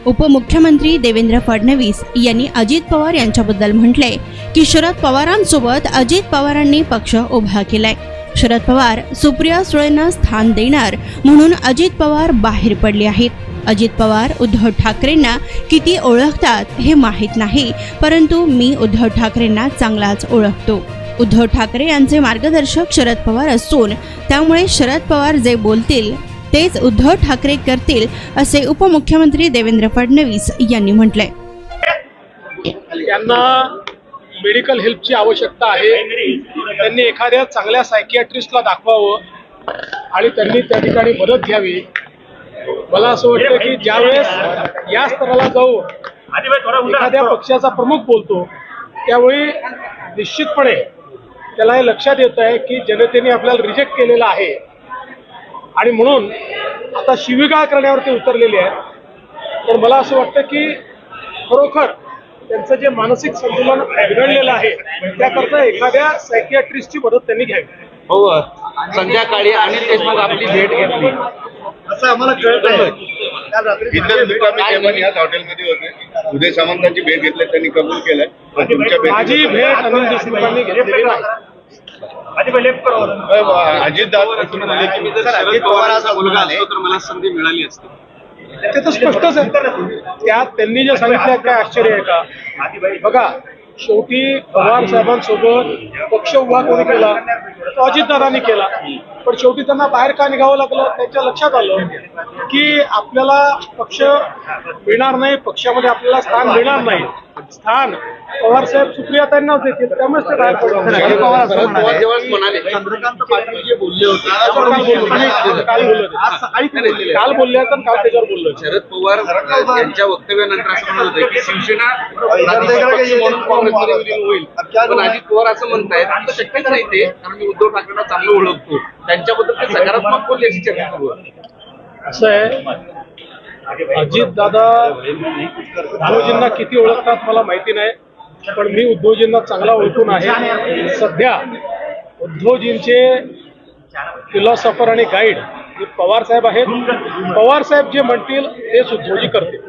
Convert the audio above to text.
उपमुख्यमंत्री देवेंद्र फडणवीस यांनी अजित पवार यांच्याबद्दल म्हटले की शरद पवारांसोबत अजित पवारांनी पक्ष उभा केलाय। शरद पवार सुप्रिया सुळेंना स्थान देणार म्हणून अजित पवार बाहेर पडले आहेत। अजित पवार उद्धव ठाकरेंना किती ओळखतात हे माहीत नाही, परंतु मी उद्धव ठाकरेंना चांगलाच ओळखतो। उद्धव ठाकरे यांचे मार्गदर्शक शरद पवार असून त्यामुळे शरद पवार जे बोलतील तेच उद्धव ठाकरे करतील, असे उपमुख्यमंत्री देवेंद्र फडणवीस यांनी म्हटले। त्यांना मेडिकल हेल्पची आवश्यकता आहे, त्यांनी एखाद्या चांगल्या सायकियाट्रिस्टला दाखवावं आणि त्यांनी त्या ठिकाणी मदत घ्यावी। मला असं वाटतं की ज्यावेळेस या स्तराला जाऊ एखाद्या पक्षाचा प्रमुख बोलतो त्यावेळी निश्चितपणे त्याला हे लक्षात येत आहे की जनतेने आपल्याला रिजेक्ट केलेलं आहे आणि म्हणून आता शिवीगाळ करण्यावरती उतरलेले आहेत। तर मला असं वाटतं की खरोखर त्यांचं जे मानसिक संतुलन बिघडलेलं आहे त्याकरता एखाद्या सायकियाट्रिस्टची मदत त्यांनी घ्यावी। हो, संध्याकाळी अनिल देशमुख आपली भेट घेतली असं आम्हाला कळतंय। याच हॉटेलमध्ये होते, उदय सामंतांची भेट घेतली, त्यांनी कबूल केलंय। माझी भेट अनिल देशमुखांनी घेतलेली नाही। अजित दादा शरद पवारांचा मुलगा असतो तर मला संधी मिळाली असती, ते तर स्पष्टच आहे। त्यात त्यांनी जे सांगितलं काय आश्चर्य आहे का? बघा, शेवटी पवार साहेबांसोबत पक्ष उभा कोणी केला? तो अजितदादांनी केला। पण शेवटी त्यांना बाहेर का निघावं लागलं? त्यांच्या लक्षात आलं की आपल्याला पक्ष मिळणार नाही, पक्षामध्ये आपल्याला स्थान मिळणार नाही। स्थान पवार साहेब सुप्रिया त्यांना देतील, त्यामुळे ते बाहेर पडले। चंद्रकांत पाटील जे बोलले होते काल बोलले तर काल त्याच्यावर बोललो। शरद पवार यांच्या वक्तव्यानंतर असं म्हणत होते की शिवसेना म्हणून काँग्रेसमध्ये विलीन होईल, पण अजित पवार असं म्हणतायत आता शक्यच नाही ते, कारण मी उद्धव ठाकरेंना चांगलं ओळखतो, त्यांच्याबद्दल ते सकारात्मक बोलले अशी चर्चा सुरू आहे। असं आहे, अजित दादा उद्धवजींना किती ओळखतात मला माहिती नाही, पण मी उद्धवजींना चांगला ओळखून आहे। सध्या उद्धवजींचे फिलॉसॉफर आणि गाईड हे पवार साहेब आहेत। पवार साहेब जे म्हणतील तेच उद्धवजी करतील।